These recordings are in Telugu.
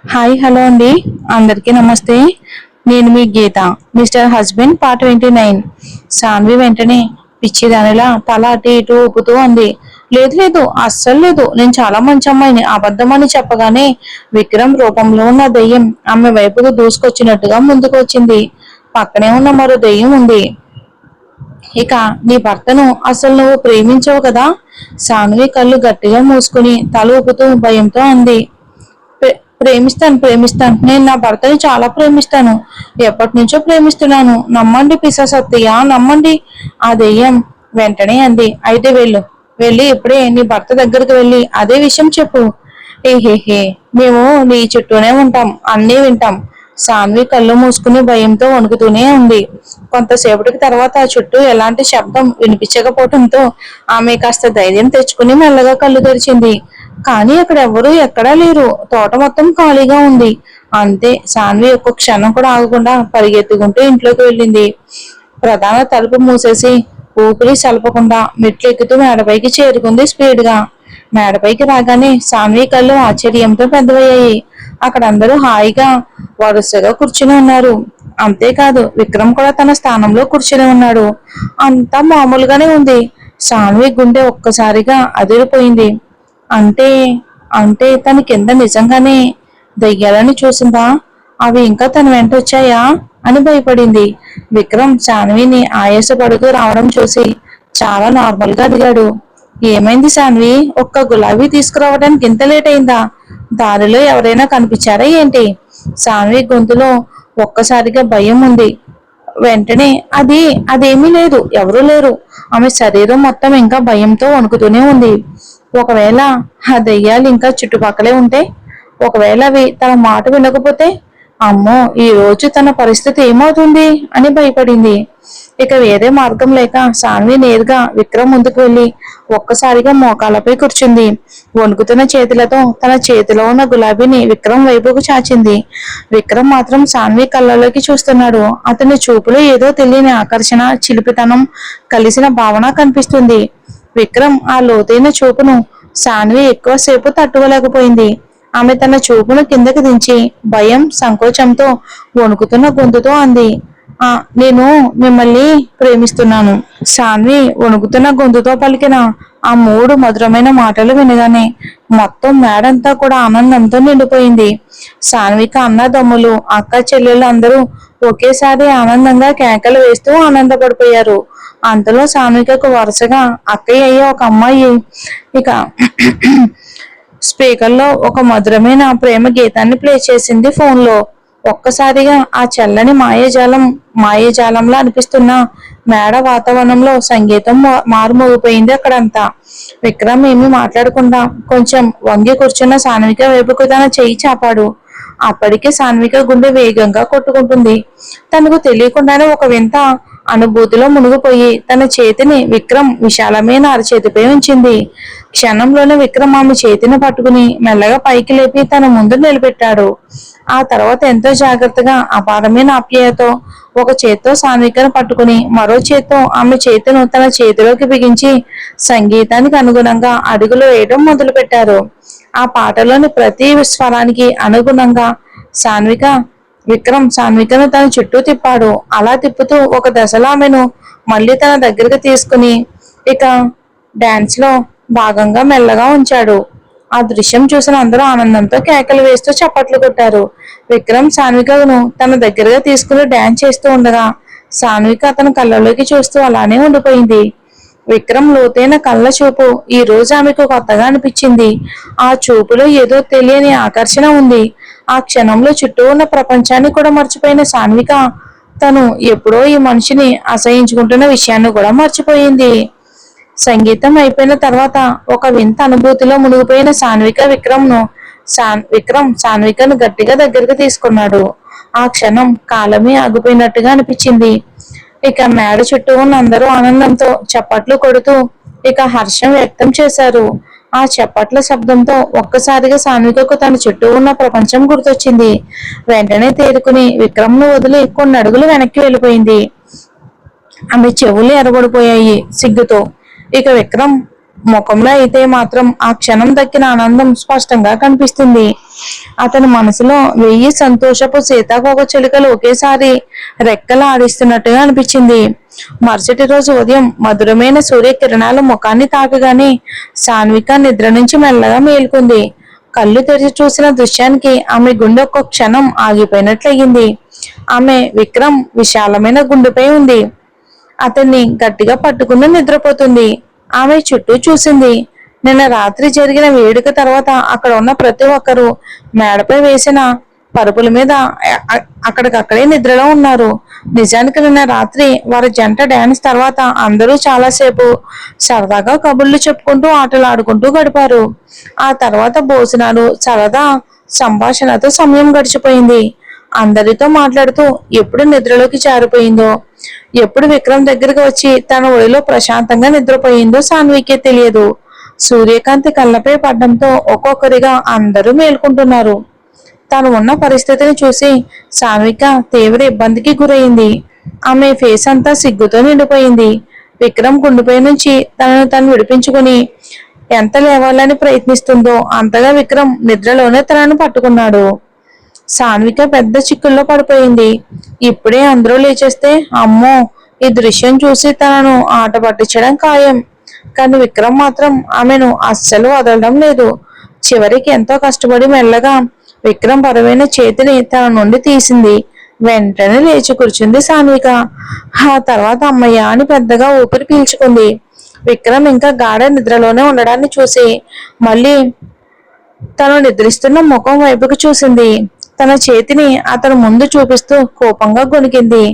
హాయ్ హలో అండి. అందరికీ నమస్తే. నేను మీ Geetha. Mister husband part 29. Saanvi వెంటనే పిచ్చిదానిలా తల అటు ఇటు ఊపుతూ అంది. లేదు లేదు, అస్సలు లేదు, నేను చాలా మంచి అమ్మాయిని. అబద్ధం అని చెప్పగానే విక్రమ్ రూపంలో ఉన్న దెయ్యం ఆమె వైపుకు దూసుకొచ్చినట్టుగా ముందుకు వచ్చింది. పక్కనే ఉన్న మరో దెయ్యం ఉంది. ఇక నీ భర్తను అసలు నువ్వు ప్రేమించవు కదా? సాన్వి కళ్ళు గట్టిగా మూసుకుని తల ఊపుతూ భయంతో అంది. ప్రేమిస్తాను, ప్రేమిస్తాను. నేను నా భర్తని చాలా ప్రేమిస్తాను. ఎప్పటి నుంచో ప్రేమిస్తున్నాను. నమ్మండి పిశాసత్తయ్య, నమ్మండి. ఆ దెయ్యం వెంటనే అంది. అయితే వెళ్ళు, వెళ్ళి ఇప్పుడే నీ భర్త దగ్గరికి వెళ్ళి అదే విషయం చెప్పు. ఏహేహే, మేము నీ చుట్టూనే ఉంటాం, అన్నీ వింటాం. సాన్వి కళ్ళు మూసుకుని భయంతో వణుకుతూనే ఉంది. కొంతసేపటికి తర్వాత చుట్టూ ఎలాంటి శబ్దం వినిపించకపోవడంతో ఆమె కాస్త ధైర్యం తెచ్చుకుని మెల్లగా కళ్ళు తెరిచింది. కానీ అక్కడ ఎవరూ ఎక్కడా లేరు. తోట మొత్తం ఖాళీగా ఉంది. అంతే. సాన్వి ఒక్క క్షణం కూడా ఆగకుండా పరిగెత్తుకుంటూ ఇంట్లోకి వెళ్ళింది. ప్రధాన తలుపు మూసేసి ఊపిరి సలపకుండా మెట్లెక్కుతూ మేడపైకి చేరుకుంది స్పీడ్గా. మేడపైకి రాగానే సాన్వి కళ్ళు ఆశ్చర్యంతో పెద్దవయ్యాయి. అక్కడ అందరూ హాయిగా వరుసగా కూర్చుని ఉన్నారు. అంతేకాదు, విక్రమ్ కూడా తన స్థానంలో కూర్చుని ఉన్నాడు. అంతా మామూలుగానే ఉంది. సాన్వి గుండె ఒక్కసారిగా అదిరిపోయింది. అంటే అంటే తన కింద నిజంగానే దయ్యాలని చూసిందా? అవి ఇంకా తన వెంట వచ్చాయా అని భయపడింది. విక్రమ్ సాన్విని ఆయాసపడుతూ రావడం చూసి చాలా నార్మల్ గా అడిగాడు. ఏమైంది సాన్వి? ఒక్క గులాబీ తీసుకురావడానికి ఇంత లేట్ అయిందా? దారిలో ఎవరైనా కనిపించారా ఏంటి? సాన్వి గొంతులో ఒక్కసారిగా భయం ఉంది. వెంటనే అదేమీ లేదు, ఎవరూ లేరు. ఆమె శరీరం మొత్తం ఇంకా భయంతో వణుకుతూనే ఉంది. ఒకవేళ ఆ దెయ్యాలు ఇంకా చుట్టుపక్కలే ఉంటే, ఒకవేళ అవి తన మాట వినకపోతే, అమ్మో, ఈ రోజు తన పరిస్థితి ఏమవుతుంది అని భయపడింది. ఇక వేరే మార్గం లేక సాన్వి నేరుగా విక్రమ్ ముందుకు వెళ్లి ఒక్కసారిగా మోకాలపై కూర్చుంది. వణుకుతున్న చేతులతో తన చేతిలో ఉన్న గులాబీని విక్రమ్ వైపుకు చాచింది. విక్రమ్ మాత్రం సాన్వి కళ్ళలోకి చూస్తున్నాడు. అతని చూపులో ఏదో తెలియని ఆకర్షణ, చిలిపితనం కలిసిన భావన కనిపిస్తుంది. విక్రమ్ ఆ లోతైన చూపును సాన్వి ఎక్కువసేపు తట్టుకోలేకపోయింది. ఆమె తన చూపును కిందకి దించి భయం, సంకోచంతో వణుకుతున్న గొంతుతో అంది. నేను మిమ్మల్ని ప్రేమిస్తున్నాను. సాన్వి వణుకుతున్న గొంతుతో పలికిన ఆ మూడు మధురమైన మాటలు వినగానే మొత్తం మేడంతా కూడా ఆనందంతో నిండిపోయింది. సాన్విక అన్నదమ్ములు, అక్క చెల్లెళ్ళు అందరూ ఒకేసారి ఆనందంగా కేకలు వేస్తూ ఆనందపడిపోయారు. అంతలో సాన్వికకు వరుసగా అక్కయ్య అయ్యే ఒక అమ్మాయి ఇక స్పీకర్లో ఒక మధురమైన ప్రేమ గీతాన్ని ప్లే చేసింది ఫోన్లో. ఒక్కసారిగా ఆ చల్లని మాయాజాలంలా అనిపిస్తున్న మేడ వాతావరణంలో సంగీతం మారుమోగిపోయింది అక్కడంతా. విక్రమ్ ఏమీ మాట్లాడకుండా కొంచెం వంగి కూర్చున్న సాన్విక వైపుకు తన చెయ్యి చాపాడు. అప్పటికే సాన్విక గుండె వేగంగా కొట్టుకుంటుంది. తనకు తెలియకుండానే ఒక వింత అనుభూతిలో మునిగిపోయి తన చేతిని విక్రమ్ విశాలమైన అరచేతిపై ఉంచింది. క్షణంలోనే విక్రమ్ ఆమె చేతిని పట్టుకుని మెల్లగా పైకి లేపి తన ముందు నిలబెట్టాడు. ఆ తర్వాత ఎంతో జాగ్రత్తగా అపారమైన ఆప్యాయతో ఒక చేత్తో సాన్వికను పట్టుకుని మరో చేత్తో ఆమె చేతిను తన చేతిలోకి బిగించి సంగీతానికి అనుగుణంగా అడుగులు వేయడం మొదలు పెట్టారు. ఆ పాటలోని ప్రతి స్వరానికి అనుగుణంగా సాన్వికను తన చుట్టూ తిప్పాడు. అలా తిప్పుతూ ఒక దశలో ఆమెను మళ్ళీ తన దగ్గరికి తీసుకుని ఇక డాన్స్ లో భాగంగా మెల్లగా ఉంచాడు. ఆ దృశ్యం చూసిన అందరూ ఆనందంతో కేకలు వేస్తూ చప్పట్లు కొట్టారు. విక్రమ్ సాన్వికను తన దగ్గరగా తీసుకుని డాన్స్ చేస్తూ ఉండగా సాన్విక అతని కళ్ళలోకి చూస్తూ అలానే ఉండిపోయింది. విక్రమ్ లోతైన కళ్ళ చూపు ఈ రోజు ఆమెకు కొత్తగా అనిపించింది. ఆ చూపులో ఏదో తెలియని ఆకర్షణ ఉంది. ఆ క్షణంలో చుట్టూ ఉన్న ప్రపంచాన్ని కూడా మర్చిపోయిన సాన్విక తను ఎప్పుడో ఈ మనిషిని అసహించుకుంటున్న విషయాన్ని కూడా మర్చిపోయింది. సంగీతం అయిపోయిన తర్వాత ఒక వింత అనుభూతిలో మునిగిపోయిన విక్రమ్ సాన్వికను గట్టిగా దగ్గరికి తీసుకున్నాడు. ఆ క్షణం కాలమే ఆగిపోయినట్టుగా అనిపించింది. ఇక మేడ చుట్టూ ఉన్న అందరూ ఆనందంతో చప్పట్లు కొడుతూ ఇక హర్షం వ్యక్తం చేశారు. ఆ చప్పట్ల శబ్దంతో ఒక్కసారిగా సాన్వికకు తన చుట్టూ ఉన్న ప్రపంచం గుర్తొచ్చింది. వెంటనే తేరుకుని విక్రమ్ను వదిలి కొన్ని అడుగులు వెనక్కి వెళ్ళిపోయింది. ఆమె చెవులు ఎర్రబడిపోయాయి సిగ్గుతో. ఇక విక్రమ్ ముఖంలో అయితే మాత్రం ఆ క్షణం దక్కిన ఆనందం స్పష్టంగా కనిపిస్తుంది. అతని మనసులో 1000 సంతోషపు సీతాకోక చిలుకలు ఒకేసారి రెక్కలు ఆడిస్తున్నట్టుగా అనిపించింది. మరుసటి రోజు ఉదయం మధురమైన సూర్యకిరణాలు ముఖాన్ని తాకగానే సాన్విక నిద్ర నుంచి మెల్లగా మేల్కొంది. కళ్ళు తెరిచి చూసిన దృశ్యానికి ఆమె గుండె ఒక్క క్షణం ఆగిపోయినట్లయింది. ఆమె విక్రమ్ విశాలమైన గుండెపై ఉంది. అతన్ని గట్టిగా పట్టుకుని నిద్రపోతుంది. ఆమె చుట్టూ చూసింది. నిన్న రాత్రి జరిగిన వేడుక తర్వాత అక్కడ ఉన్న ప్రతి ఒక్కరూ మేడపై వేసిన పరుపుల మీద అక్కడికక్కడే నిద్రలో ఉన్నారు. నిజానికి నిన్న రాత్రి వారి జంట డాన్స్ తర్వాత అందరూ చాలాసేపు సరదాగా కబుర్లు చెప్పుకుంటూ ఆటలు ఆడుకుంటూ గడిపారు. ఆ తర్వాత భోజనాలు, సరదా సంభాషణతో సమయం గడిచిపోయింది. అందరితో మాట్లాడుతూ ఎప్పుడు నిద్రలోకి జారిపోయిందో, ఎప్పుడు విక్రమ్ దగ్గరికి వచ్చి తన ఒడిలో ప్రశాంతంగా నిద్రపోయిందో సాన్వికే తెలియదు. సూర్యకాంతి కళ్ళపై పడ్డంతో ఒక్కొక్కరిగా అందరూ మేల్కొంటున్నారు. తాను ఉన్న పరిస్థితిని చూసి సాన్విక తీవ్ర ఇబ్బందికి గురైంది. ఆమె ఫేస్ అంతా సిగ్గుతో నిండిపోయింది. విక్రమ్ గుండెపై నుంచి తనను తను విడిపించుకుని ఎంత లేవాలని ప్రయత్నిస్తుందో అంతగా విక్రమ్ నిద్రలోనే తనను పట్టుకున్నాడు. సాన్విక పెద్ద చిక్కుల్లో పడిపోయింది. ఇప్పుడే అందరూ లేచేస్తే అమ్మో, ఈ దృశ్యం చూసి తనను ఆట పట్టించడం ఖాయం. కానీ విక్రమ్ మాత్రం ఆమెను అస్సలు వదలడం లేదు. చివరికి ఎంతో కష్టపడి మెల్లగా విక్రమ్ బరువైన చేతిని తన నుండి తీసింది. వెంటనే లేచి కూర్చుంది సాన్విక. ఆ తర్వాత అమ్మయ్య అని పెద్దగా ఊపిరి పీల్చుకుంది. విక్రమ్ ఇంకా గాఢ నిద్రలోనే ఉండడాన్ని చూసి మళ్ళీ తను నిద్రిస్తున్న ముఖం వైపుకు చూసింది. తన చేతిని అతను ముందు చూపిస్తూ కోపంగా గొనికింది.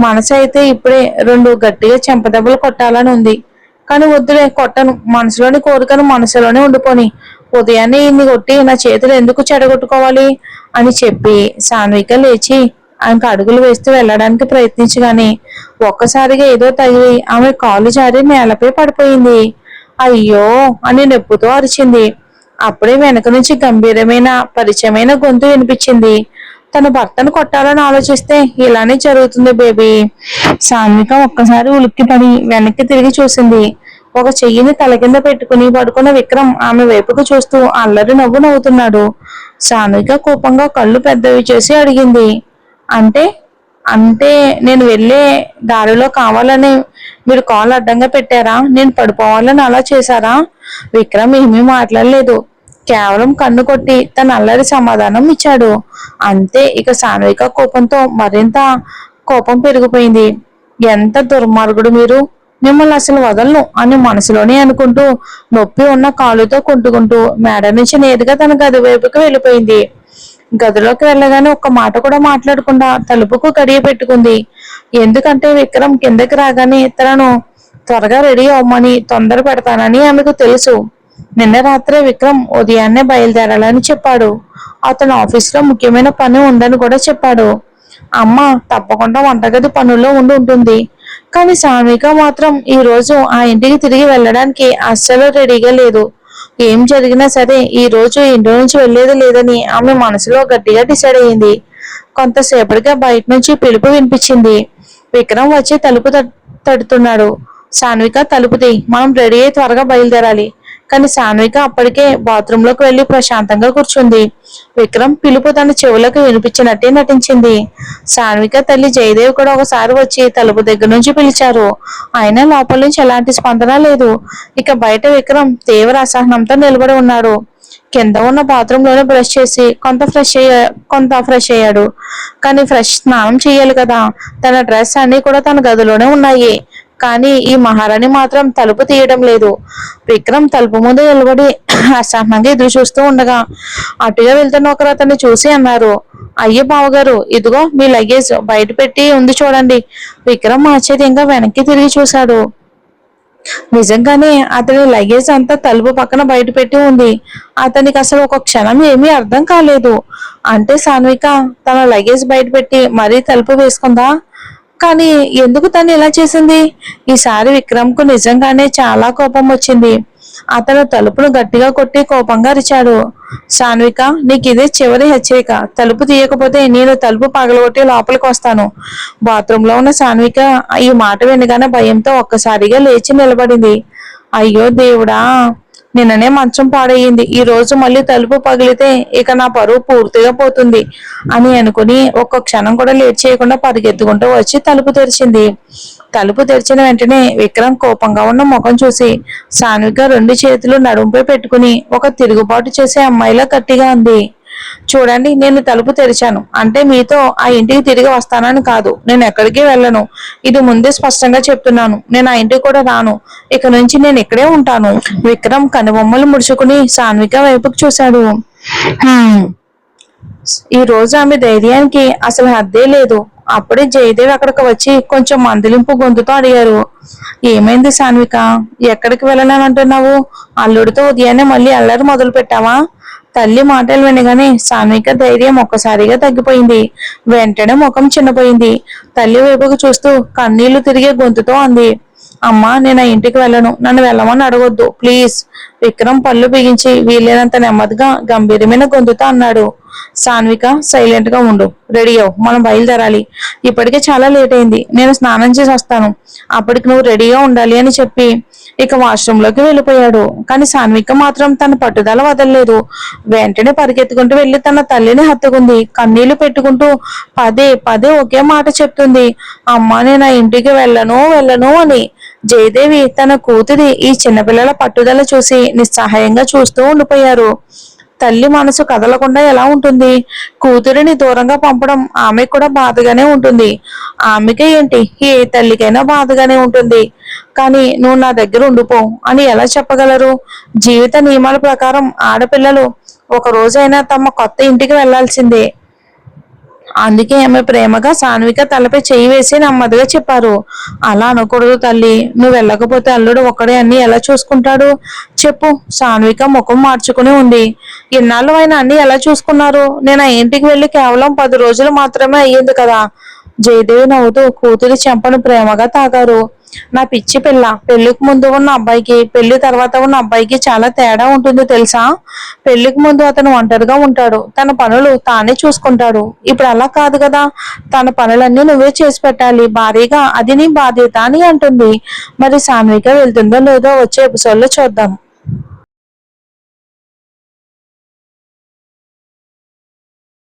మనసు అయితే ఇప్పుడే 2 గట్టిగా చెంపదెబ్బలు కొట్టాలని ఉంది. కానీ వద్దులే, కొట్టను. మనసులోని కోరికను మనసులోనే ఉండిపోని. ఉదయాన్నే ఇన్ని కొట్టి నా చేతులు ఎందుకు చెడగొట్టుకోవాలి అని చెప్పి సాన్విక లేచి ఆయనకు అడుగులు వేస్తూ వెళ్ళడానికి ప్రయత్నించగానే ఒక్కసారిగా ఏదో తగిలి ఆమె కాలు జారి నేలపై పడిపోయింది. అయ్యో అని నొప్పుతో అరిచింది. అప్పుడే వెనక నుంచి గంభీరమైన పరిచయమైన గొంతు వినిపించింది. తన భర్తను కొట్టాలని ఆలోచిస్తే ఇలానే జరుగుతుంది బేబీ. సాన్విక ఒక్కసారి ఉలిక్కిపడి వెనక్కి తిరిగి చూసింది. ఒక చెయ్యిని తల కింద పెట్టుకుని పడుకున్న విక్రమ్ ఆమె వైపుకు చూస్తూ అల్లరి నవ్వు నవ్వుతున్నాడు. సాన్విక కోపంగా కళ్ళు పెద్దవి చేసి అడిగింది, అంటే అంటే నేను వెళ్ళే దారిలో కావాలని మీరు కాలు అడ్డంగా పెట్టారా? నేను పడిపోవాలని అలా చేశారా? విక్రమ్ ఏమీ మాట్లాడలేదు. కేవలం కన్ను కొట్టి తన అల్లరి సమాధానం ఇచ్చాడు. అంతే. ఇక సాన్విక కోపంతో మరింత కోపం పెరిగిపోయింది. ఎంత దుర్మార్గుడు మీరు! మిమ్మల్ని అసలు వదలను అని మనసులోనే అనుకుంటూ నొప్పి ఉన్న కాలుతో కుంటుకుంటూ మేడ నుంచి నేరుగా తన గది వైపుకి వెళ్ళిపోయింది. గదిలోకి వెళ్ళగానే ఒక్క మాట కూడా మాట్లాడకుండా తలుపుకు గడియ పెట్టుకుంది. ఎందుకంటే విక్రమ్ కిందకి రాగానే తనను త్వరగా రెడీ అవ్వమని తొందర పెడతానని ఆమెకు తెలుసు. నిన్న రాత్రే విక్రమ్ ఉదయాన్నే బయలుదేరాలని చెప్పాడు. అతను ఆఫీసులో ముఖ్యమైన పని ఉందని కూడా చెప్పాడు. అమ్మ తప్పకుండా వంటగది పనుల్లో ఉంటుంది. కానీ సాన్విక మాత్రం ఈ రోజు ఆ ఇంటికి తిరిగి వెళ్ళడానికి అస్సలు రెడీగా లేదు. ఏం జరిగినా సరే ఈ రోజు ఇంటి నుంచి వెళ్లేది లేదని ఆమె మనసులో గట్టిగా డిసైడ్ అయ్యింది. కొంతసేపటిగా బయట నుంచి పిలుపు వినిపించింది. విక్రమ్ వచ్చి తలుపు తడుతున్నాడు. సాన్విక తలుపు తీ, మనం రెడీ అయి త్వరగా బయలుదేరాలి. కానీ సాన్విక అప్పటికే బాత్రూమ్ లోకి వెళ్లి ప్రశాంతంగా కూర్చుంది. విక్రమ్ పిలుపు తన చెవులకు వినిపించినట్టే నటించింది. సాన్విక తల్లి జయదేవ్ కూడా ఒకసారి వచ్చి తలుపు దగ్గర నుంచి పిలిచారు. అయినా లోపల నుంచి ఎలాంటి స్పందన లేదు. ఇక బయట విక్రమ్ తీవ్ర అసహనంతో నిలబడి ఉన్నాడు. కింద ఉన్న బాత్రూమ్ లోనే బ్రష్ చేసి కొంత ఫ్రెష్ అయ్యాడు. కానీ ఫ్రెష్ స్నానం చేయాలి కదా. తన డ్రెస్ అన్ని కూడా తన గదిలోనే ఉన్నాయి. కానీ ఈ మహారాణి మాత్రం తలుపు తీయడం లేదు. విక్రమ్ తలుపు ముందు నిలబడి అసహనంగా ఎదురు చూస్తూ ఉండగా అటుగా వెళ్తున్న ఒకరు అతన్ని చూసి అన్నారు, అయ్యే బావగారు, ఇదిగో మీ లగేజ్ బయట పెట్టి ఉంది చూడండి. విక్రమ్ ఆశ్చర్యంగా వెనక్కి తిరిగి చూశాడు. నిజంగానే అతని లగేజ్ అంతా తలుపు పక్కన బయట పెట్టి ఉంది. అతనికి అసలు ఒక క్షణం ఏమీ అర్థం కాలేదు. అంటే సాన్విక తన లగేజ్ బయట పెట్టి మరీ తలుపు వేసుకుందా? కానీ ఎందుకు తను ఇలా చేసింది? ఈసారి విక్రమ్ కు నిజంగానే చాలా కోపం వచ్చింది. అతను తలుపును గట్టిగా కొట్టి కోపంగా అరిచాడు, సాన్విక, నీకు ఇదే చివరి హెచ్చరిక. తలుపు తీయకపోతే నేను తలుపు పగలగొట్టి లోపలికి వస్తాను. బాత్రూమ్ లో ఉన్న సాన్విక ఈ మాట వినగానే భయంతో ఒక్కసారిగా లేచి నిలబడింది. అయ్యో దేవుడా, నిన్ననే మంచం పాడయింది, ఈ రోజు మళ్ళీ తలుపు పగిలితే ఇక నా పరువు పూర్తిగా పోతుంది అని అనుకుని ఒక్క క్షణం కూడా లేట్ చేయకుండా పరిగెత్తుకుంటూ వచ్చి తలుపు తెరిచింది. తలుపు తెరిచిన వెంటనే విక్రమ్ కోపంగా ఉన్న ముఖం చూసి సాన్విక రెండు చేతులు నడుంపై పెట్టుకుని ఒక తిరుగుబాటు చేసే అమ్మాయిలా గట్టిగా అంది. చూడండి, నేను తలుపు తెరిచాను అంటే మీతో ఆ ఇంటికి తిరిగి వస్తానని కాదు. నేను ఎక్కడికి వెళ్ళను. ఇది ముందే స్పష్టంగా చెప్తున్నాను. నేను ఆ ఇంటికి కూడా రాను. ఇక నుంచి నేను ఇక్కడే ఉంటాను. విక్రమ్ కనుబొమ్మలు ముడుచుకుని సాన్విక వైపుకు చూశాడు. ఈ రోజు ఆమె ధైర్యానికి అసలు హద్దే లేదు. అప్పుడే జయదేవ్ అక్కడికి వచ్చి కొంచెం మందలింపు గొంతుతో అడిగారు. ఏమైంది సాన్విక, ఎక్కడికి వెళ్ళాలంటున్నావు? అల్లుడితో ఉదయాన్నే మళ్ళీ అల్లరి మొదలు పెట్టావా? తల్లి మాటలు వినగానే సాన్విక ధైర్యం ఒక్కసారిగా తగ్గిపోయింది. వెంటనే ముఖం చిన్నపోయింది. తల్లి వైపుకు చూస్తూ కన్నీళ్లు తిరిగే గొంతుతో అంది. అమ్మా, నేను ఆ ఇంటికి వెళ్ళను. నన్ను వెళ్ళమని అడగొద్దు ప్లీజ్. విక్రమ్ పళ్ళు బిగించి వీలైనంత నెమ్మదిగా గంభీరమైన గొంతుతో అన్నాడు. సాన్విక, సైలెంట్ గా ఉండు. రెడీ అవ్వు, మనం బయలుదేరాలి. ఇప్పటికే చాలా లేట్ అయింది. నేను స్నానం చేసి వస్తాను. అప్పటికి నువ్వు రెడీగా ఉండాలి అని చెప్పి ఇక వాష్రూమ్ లోకి వెళ్ళిపోయాడు. కానీ సాన్విక మాత్రం తన పట్టుదల వదలలేదు. వెంటనే పరిగెత్తుకుంటూ వెళ్లి తన తల్లిని హత్తుకుంది. కన్నీళ్లు పెట్టుకుంటూ పదే పదే ఒకే మాట చెప్తుంది. అమ్మా, నేను ఆ ఇంటికి వెళ్ళను అని. జయదేవి తన కూతురి ఈ చిన్నపిల్లల పట్టుదల చూసి నిస్సహాయంగా చూస్తూ ఉండిపోయారు. తల్లి మనసు కదలకుండా ఎలా ఉంటుంది? కూతురిని దూరంగా పంపడం ఆమెకు కూడా బాధగానే ఉంటుంది. ఆమెకే ఏంటి, ఏ తల్లికైనా బాధగానే ఉంటుంది. కానీ నువ్వు నా దగ్గర ఉండిపో అని ఎలా చెప్పగలరు? జీవిత నియమాల ప్రకారం ఆడపిల్లలు ఒక రోజైనా తమ కొత్త ఇంటికి వెళ్లాల్సిందే. అందుకే ఆమె ప్రేమగా సాన్విక తలపై చేయి వేసి నెమ్మదిగా చెప్పారు. అలా అనకూడదు తల్లి. నువ్వు వెళ్ళకపోతే అల్లుడు ఒక్కడే అన్ని ఎలా చూసుకుంటాడు చెప్పు? సాన్విక ముఖం మార్చుకుని ఉంది. ఇన్నాళ్ళు ఆయన అన్ని ఎలా చూసుకున్నారు? నేను ఆ ఇంటికి వెళ్ళి కేవలం 10 రోజులు మాత్రమే అయ్యింది కదా. జయదేవి నవ్వుతూ కూతురి చెంపను ప్రేమగా తాగారు. నా పిచ్చి పిల్ల, పెళ్లికి ముందు ఉన్న అబ్బాయికి పెళ్లి తర్వాత ఉన్న అబ్బాయికి చాలా తేడా ఉంటుంది తెలుసా? పెళ్లికి ముందు అతను ఒంటరిగా ఉంటాడు. తన పనులు తానే చూసుకుంటాడు. ఇప్పుడు అలా కాదు కదా. తన పనులన్నీ నువ్వే చేసి పెట్టాలి భారీగా. అది నీ బాధ్యత అని అంటుంది. మరి సాన్విక వెళ్తుందో లేదో వచ్చే ఎపిసోడ్ లో చూద్దాం.